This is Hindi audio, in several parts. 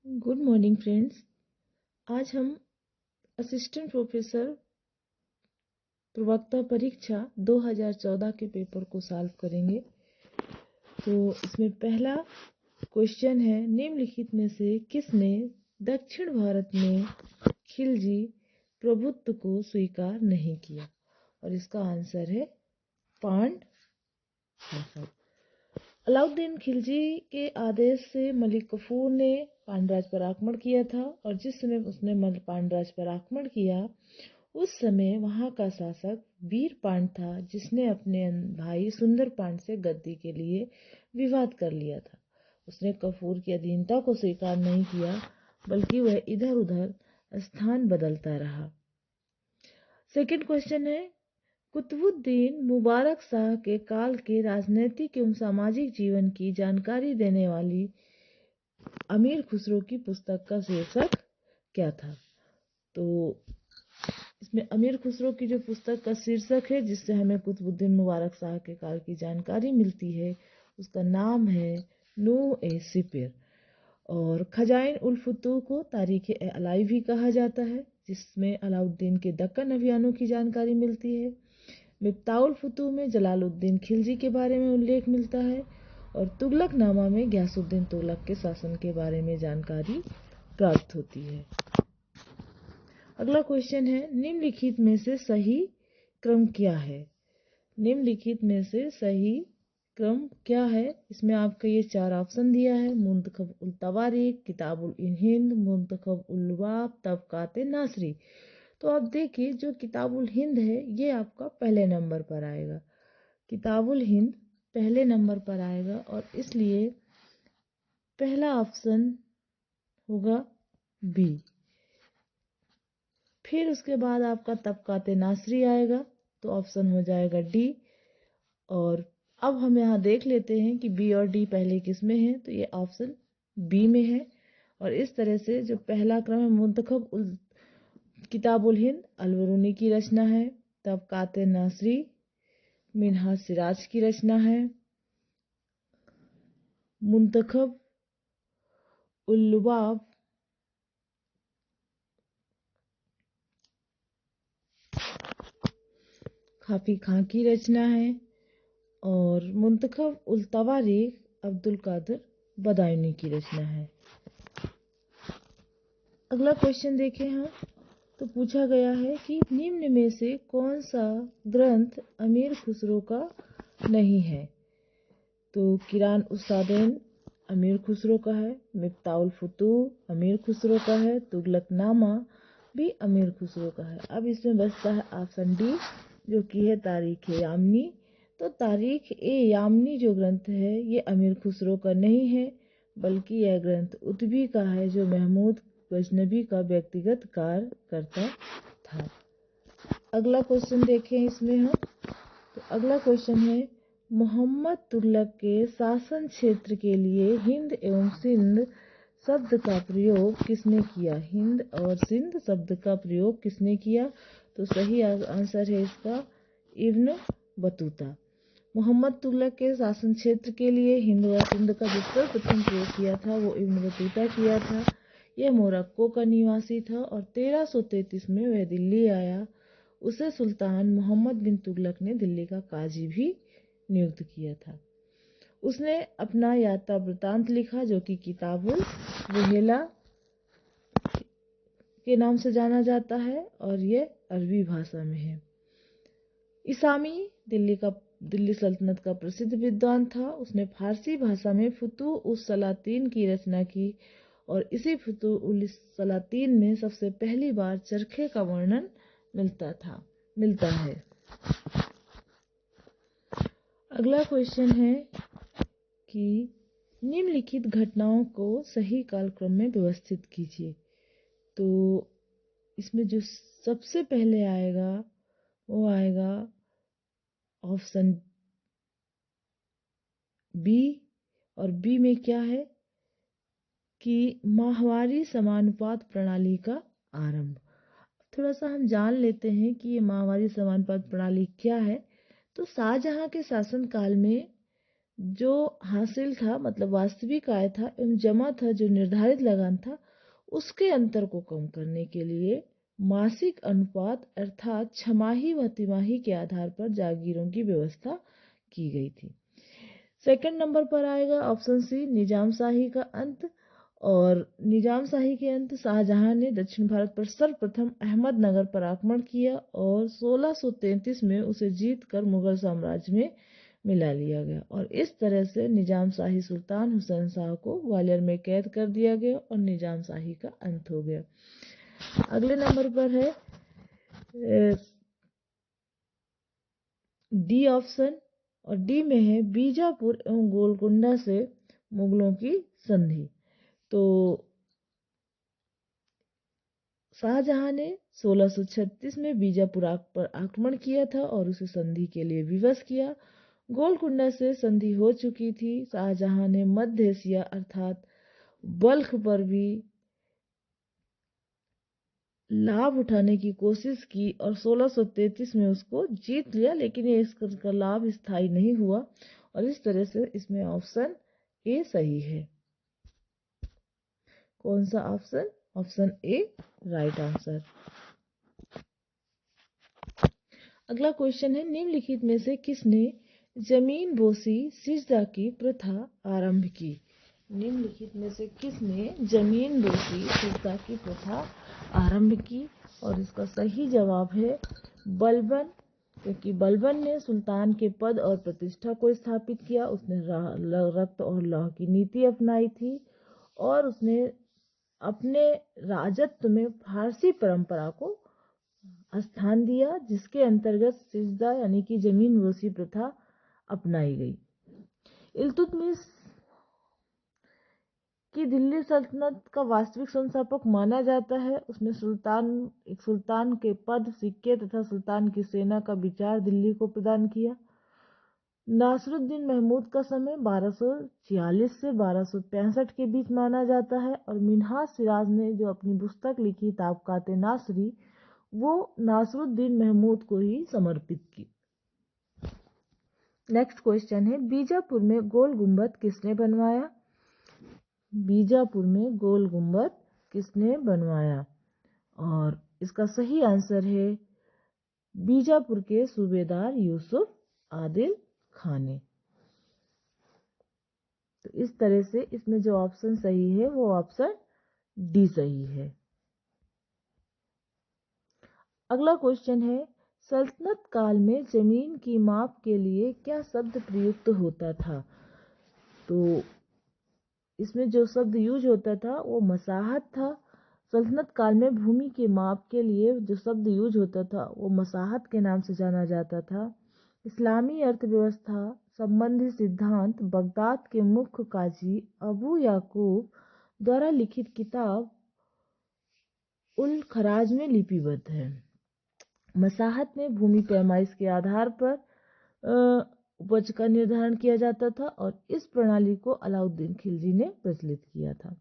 Good morning friends. आज हम असिस्टेंट प्रोफेसर प्रवक्ता परीक्षा 2014 के पेपर को सॉल्व करेंगे। तो इसमें पहला क्वेश्चन है, निम्नलिखित में से किसने दक्षिण भारत में खिलजी प्रभुत्व को स्वीकार नहीं किया? और इसका आंसर है पांड शासक। अलाउद्दीन खिलजी के आदेश से मलिक कफूर ने पांडराज पर आक्रमण किया था, और जिस समय उसने पांडराज पर आक्रमण किया उस समय वहां का शासक वीर पांड था, जिसने अपने भाई सुंदर पांड से गद्दी के लिए विवाद कर लिया था। उसने कफूर की अधीनता को स्वीकार नहीं किया, बल्कि वह इधर उधर स्थान बदलता रहा। सेकंड क्वेश्चन है, कुतुबुद्दीन मुबारक शाह के काल के राजनीतिक एवं सामाजिक जीवन की जानकारी देने वाली अमीर खुसरो की पुस्तक का शीर्षक क्या था? तो इसमें अमीर खुसरो की जो पुस्तक का शीर्षक है, जिससे हमें कुतुबुद्दीन मुबारक शाह के काल की जानकारी मिलती है, उसका नाम है नूह-ए-सिपिर। और खजाइन उल फुतूह को तारीख अलाई भी कहा जाता है, जिसमें अलाउद्दीन के दक्कन अभियानों की जानकारी मिलती है। मिफ्ताहुल फुतूह में जलालुद्दीन खिलजी के बारे में उल्लेख मिलता है, और तुगलकनामा में गयासुद्दीन तुगलक के शासन के बारे में जानकारी प्राप्त होती है। अगला क्वेश्चन है, निम्नलिखित में से सही क्रम क्या है? निम्नलिखित में से सही क्रम क्या है? इसमें आपका ये 4 ऑप्शन दिया है, मुंतखब उल तवारीख, किताबुल हिंद, मुंतखब उल लुबाब, तबकात नासरी। तो आप देखिए, जो किताबुल हिंद है ये आपका पहले नंबर पर आएगा। किताबुल हिंद पहले नंबर पर आएगा, और इसलिए पहला ऑप्शन होगा बी। फिर उसके बाद आपका तबकात नासरी आएगा, तो ऑप्शन हो जाएगा डी। और अब हम यहाँ देख लेते हैं कि बी और डी पहले किस में है, तो ये ऑप्शन बी में है। और इस तरह से जो पहला क्रम है, मुंतखब उल किताबुल हिंद अलबरूनी की रचना है, तबकात नासरी मिनहाज सिराज की रचना है, मुंतखब उल लुबाब खाफी खां की रचना है, और मुंतखब उल तवारीख अब्दुल कादिर बदायूनी की रचना है। अगला क्वेश्चन देखें हम, तो पूछा गया है कि निम्न में से कौन सा ग्रंथ अमीर खुसरो का नहीं है? तो किरान उस्तादैन अमीर खुसरो का है, मिफ्ताहुल फुतूह अमीर खुसरो का है, तुगलकनामा भी अमीर खुसरो का है। अब इसमें बचता है ऑप्शन डी, जो कि है तारीख यामनी। तो तारीख ए यामनी जो ग्रंथ है ये अमीर खुसरो का नहीं है, बल्कि यह ग्रंथ उतबी का है, जो महमूद गजनबी का व्यक्तिगत कार्य करता था। अगला क्वेश्चन देखें इसमें हम, तो अगला क्वेश्चन है, मोहम्मद तुगलक के शासन क्षेत्र के लिए हिंद एवं सिंध शब्द का प्रयोग किसने किया? हिंद और सिंध शब्द का प्रयोग किसने किया? तो सही आंसर है इसका इब्न बतूता। मोहम्मद तुगलक के शासन क्षेत्र के लिए हिंद और सिंध का जो सर्वप्रथम प्रयोग किया था वो इब्न बतूता किया था। यह मोरक्को का निवासी था, और 1333 में वह दिल्ली आया। उसे सुल्तान मोहम्मद बिन तुगलक ने दिल्ली का काजी भी नियुक्त किया था। उसने अपना यात्रा वृतांत लिखा, जो कि किताबुल रुहेला के नाम से जाना जाता है, और यह अरबी भाषा में है। इसामी दिल्ली सल्तनत का प्रसिद्ध विद्वान था। उसने फारसी भाषा में फुतूह उस सलातीन की रचना की, और इसी फुतूह उल सलातीन में सबसे पहली बार चरखे का वर्णन मिलता है। अगला क्वेश्चन है कि निम्नलिखित घटनाओं को सही कालक्रम में व्यवस्थित कीजिए। तो इसमें जो सबसे पहले आएगा वो आएगा ऑप्शन बी। और बी में क्या है कि माहवारी समानुपात प्रणाली का आरंभ। थोड़ा सा हम जान लेते हैं कि ये माहवारी समानुपात प्रणाली क्या है। तो शाहजहां के शासनकाल में जो हासिल था मतलब वास्तविक आय था एवं जमा था जो निर्धारित लगान था, उसके अंतर को कम करने के लिए मासिक अनुपात अर्थात छमाही व तिमाही के आधार पर जागीरों की व्यवस्था की गई थी। सेकंड नंबर पर आएगा ऑप्शन सी, निजामशाही का अंत। और निजामशाही के अंत, शाहजहां ने दक्षिण भारत पर सर्वप्रथम अहमदनगर पर आक्रमण किया और 1633 में उसे जीतकर मुगल साम्राज्य में मिला लिया गया और इस तरह से निजामशाही सुल्तान हुसैन शाह को ग्वालियर में कैद कर दिया गया और निजामशाही का अंत हो गया। अगले नंबर पर है डी ऑप्शन, और डी में है बीजापुर एवं गोलकुंडा से मुगलों की संधि। तो शाहजहां ने 1636 में बीजापुर पर आक्रमण किया था और उसे संधि के लिए विवश किया। गोलकुंडा से संधि हो चुकी थी। शाहजहां ने मध्य एशिया अर्थात बल्ख पर भी लाभ उठाने की कोशिश की और 1633 में उसको जीत लिया, लेकिन ये इसका लाभ स्थायी नहीं हुआ और इस तरह से इसमें ऑप्शन ए सही है। कौन सा option? Option A right answer. अगला क्वेश्चन है, निम्नलिखित में से किसने जमीन बोसी सिजदा की प्रथा आरंभ की? निम्नलिखित में से किसने जमीन बोसी सिजदा की प्रथा आरंभ की? और इसका सही जवाब है बलबन, क्योंकि बलबन ने सुल्तान के पद और प्रतिष्ठा को स्थापित किया। उसने रक्त और लौह की नीति अपनाई थी और उसने अपने राजत्व में फारसी परंपरा को स्थान दिया, जिसके अंतर्गत सिजदा यानी कि जमीन बोसी प्रथा अपनाई गई। इल्तुतमिश की दिल्ली सल्तनत का वास्तविक संस्थापक माना जाता है। उसने सुल्तान के पद, सिक्के तथा सुल्तान की सेना का विचार दिल्ली को प्रदान किया। नासरुद्दीन महमूद का समय 1246 से 1265 के बीच माना जाता है और मिन्हाज सिराज ने जो अपनी पुस्तक लिखी ताबकात नासरी, वो नासरुद्दीन महमूद को ही समर्पित की। नेक्स्ट क्वेश्चन है, बीजापुर में गोल गुंबद किसने बनवाया? बीजापुर में गोल गुंबद किसने बनवाया? और इसका सही आंसर है बीजापुर के सूबेदार यूसुफ आदिल खान ने। तो इस तरह से इसमें जो ऑप्शन सही है वो ऑप्शन डी सही है। अगला क्वेश्चन है, सल्तनत काल में जमीन की माप के लिए क्या शब्द प्रयुक्त होता था? तो इसमें जो शब्द यूज होता था वो मसाहत था। सल्तनत काल में भूमि के माप के लिए जो शब्द यूज होता था वो मसाहत के नाम से जाना जाता था। इस्लामी अर्थव्यवस्था संबंधी सिद्धांत बगदाद के मुख्य काजी अबू याकूब द्वारा लिखित किताब उल खराज में लिपिबद्ध है। मसाहत में भूमि पैमाइश के आधार पर उपज का निर्धारण किया जाता था और इस प्रणाली को अलाउद्दीन खिलजी ने प्रचलित किया था।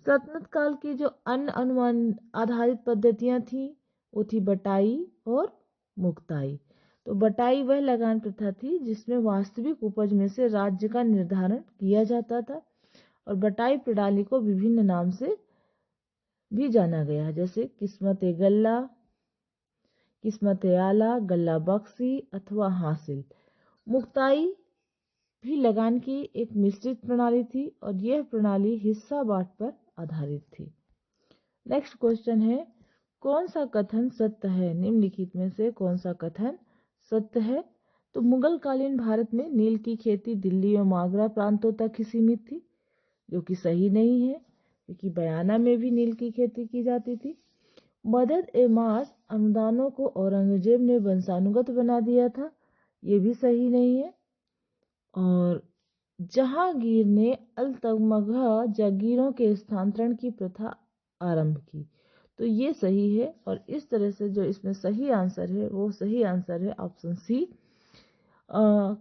सल्तनत काल की जो अन्य अनुमान आधारित पद्धतियां थी वो थी बटाई और मुक्ताई। तो बटाई वह लगान प्रथा थी जिसमें वास्तविक उपज में से राज्य का निर्धारण किया जाता था और बटाई प्रणाली को विभिन्न नाम से भी जाना गया है, जैसे किस्मत गल्ला, किस्मत आला, गल्ला बख्शी अथवा हासिल। मुक्ताई भी लगान की एक मिश्रित प्रणाली थी और यह प्रणाली हिस्सा बांट पर आधारित थी। नेक्स्ट क्वेश्चन है, कौन सा कथन सत्य है? निम्नलिखित में से कौन सा कथन सत्य है? तो मुगल कालीन भारत में नील की खेती दिल्ली और आगरा प्रांतों तक ही सीमित थी, जो कि सही नहीं है, क्योंकि बयाना में भी नील की खेती की जाती थी। मदद ए मास अनुदानों को औरंगजेब ने वंशानुगत बना दिया था, ये भी सही नहीं है। और जहांगीर ने अलतमगा जागीरों के स्थानांतरण की प्रथा आरंभ की, तो ये सही है। और इस तरह से जो इसमें सही आंसर है वो सही आंसर है ऑप्शन सी।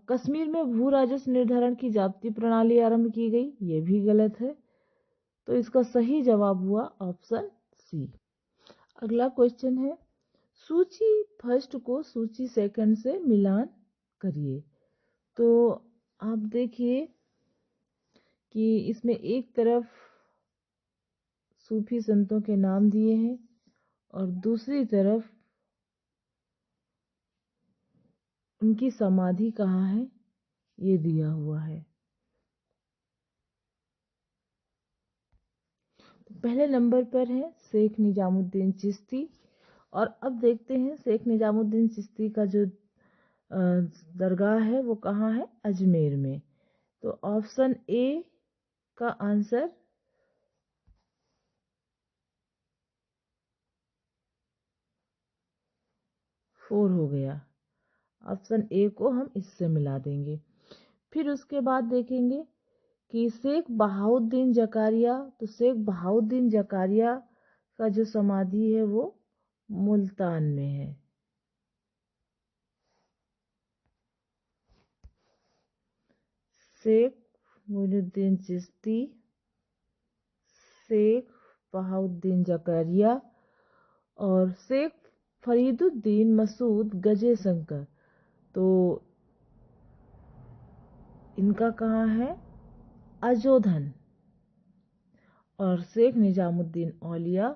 कश्मीर में भू राजस्व निर्धारण की जाप्ती प्रणाली आरंभ की गई, ये भी गलत है। तो इसका सही जवाब हुआ ऑप्शन सी। अगला क्वेश्चन है, सूची फर्स्ट को सूची सेकंड से मिलान करिए। तो आप देखिए कि इसमें एक तरफ सूफी संतों के नाम दिए हैं और दूसरी तरफ उनकी समाधि कहाँ है ये दिया हुआ है। तो पहले नंबर पर है शेख निजामुद्दीन चिश्ती। और अब देखते हैं शेख निजामुद्दीन चिश्ती का जो दरगाह है वो कहाँ है, अजमेर में। तो ऑप्शन ए का आंसर फोर हो गया। ऑप्शन ए को हम इससे मिला देंगे। फिर उसके बाद देखेंगे कि शेख बहाउद्दीन जकारिया। तो शेख बहाउद्दीन जकारिया का जो समाधि है वो मुल्तान में है। शेख मोइनुद्दीन चिश्ती, शेख बहाउद्दीन जकारिया और शेख फरीदुद्दीन मसूद गजे शंकर। तो इनका कहाँ है, अजोधन। और शेख निजामुद्दीन औलिया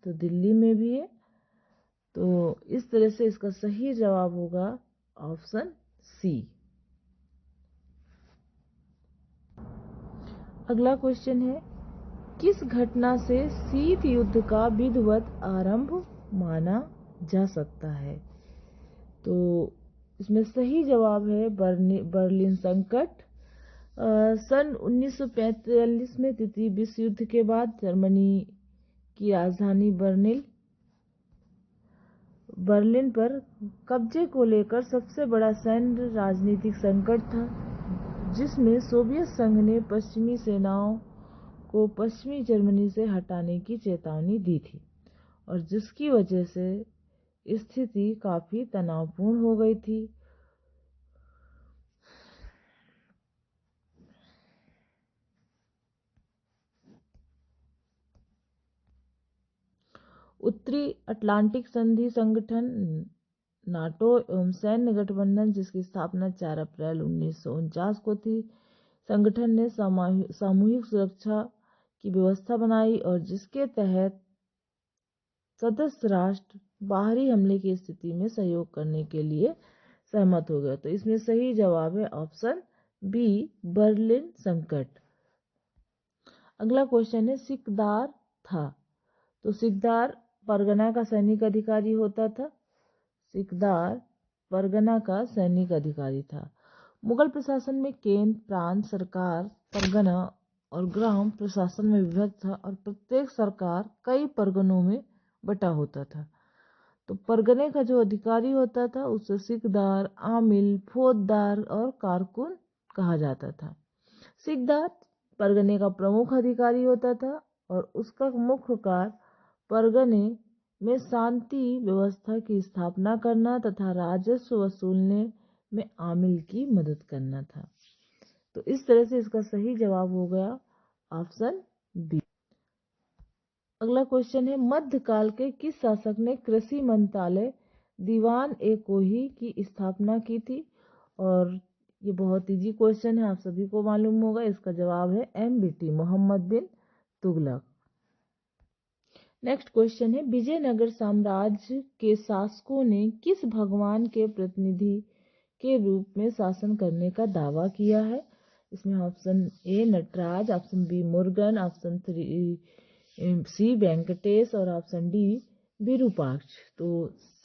तो दिल्ली में भी है। तो इस तरह से इसका सही जवाब होगा ऑप्शन सी। अगला क्वेश्चन है, किस घटना से शीत युद्ध का विधिवत आरंभ माना जा सकता है। तो इसमें सही जवाब है बर्लिन संकट। सन 1945 में तृतीय विश्व युद्ध के बाद जर्मनी की राजधानी बर्लिन पर कब्जे को लेकर सबसे बड़ा सैन्य राजनीतिक संकट था, जिसमें सोवियत संघ ने पश्चिमी सेनाओं को पश्चिमी जर्मनी से हटाने की चेतावनी दी थी और जिसकी वजह से स्थिति काफी तनावपूर्ण हो गई थी। उत्तरी अटलांटिक संधि संगठन नाटो एवं सैन्य गठबंधन, जिसकी स्थापना 4 अप्रैल 1949 को थी, संगठन ने सामूहिक सुरक्षा की व्यवस्था बनाई और जिसके तहत सदस्य राष्ट्र बाहरी हमले की स्थिति में सहयोग करने के लिए सहमत हो गए। तो इसमें सही जवाब है ऑप्शन बी, बर्लिन संकट। अगला क्वेश्चन है, सिकदार था। तो सिकदार परगना का सैनिक अधिकारी होता था। सिकदार परगना का सैनिक अधिकारी था। मुगल प्रशासन में केंद्र, प्रांत, सरकार, परगना और ग्राम प्रशासन में विभक्त था और प्रत्येक सरकार कई परगनों में बटा होता था। तो परगने का जो अधिकारी होता था उसे सिकदार, आमिल, फौजदार और कारकुन कहा जाता था। सिकदार परगने का प्रमुख अधिकारी होता था और उसका मुख्य कार्य परगने में शांति व्यवस्था की स्थापना करना तथा राजस्व वसूलने में आमिल की मदद करना था। तो इस तरह से इसका सही जवाब हो गया ऑप्शन बी। अगला क्वेश्चन है, मध्यकाल के किस शासक ने कृषि मंत्रालय दीवान-ए-कोही की स्थापना की थी। और ये बहुत इजी क्वेश्चन है, आप सभी को मालूम होगा। इसका जवाब है MBT, मोहम्मद बिन तुगलक। नेक्स्ट क्वेश्चन है, विजयनगर साम्राज्य के शासकों ने किस भगवान के प्रतिनिधि के रूप में शासन करने का दावा किया है। इसमें option A Nataraj, option B Murugan, option C Venkatesh और ऑप्शन डी विरूपाक्ष। तो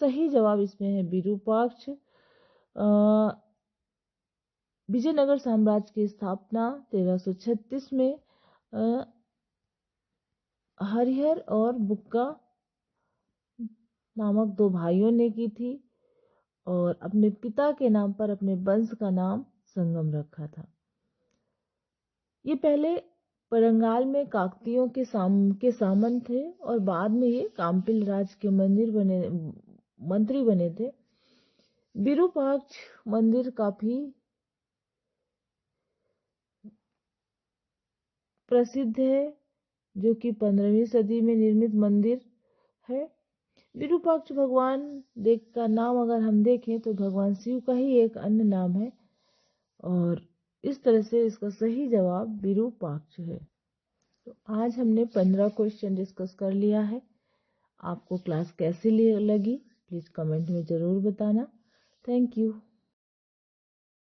सही जवाब इसमें है विरूपाक्ष। विजयनगर साम्राज्य की स्थापना 1336 में हरिहर और बुक्का नामक 2 भाइयों ने की थी और अपने पिता के नाम पर अपने वंश का नाम संगम रखा था। ये पहले परंगाल में काकतियों के सामंत थे और बाद में ये काम्पिल राज के मंत्री बने थे। विरूपाक्ष मंदिर काफी प्रसिद्ध है, जो कि 15वीं सदी में निर्मित मंदिर है। विरूपाक्ष भगवान का नाम अगर हम देखें तो भगवान शिव का ही एक अन्य नाम है और इस तरह से इसका सही जवाब विरूपाक्ष है। तो आज हमने 15 क्वेश्चन डिस्कस कर लिया है। आपको क्लास कैसी लगी प्लीज़ कमेंट में ज़रूर बताना। Thank you.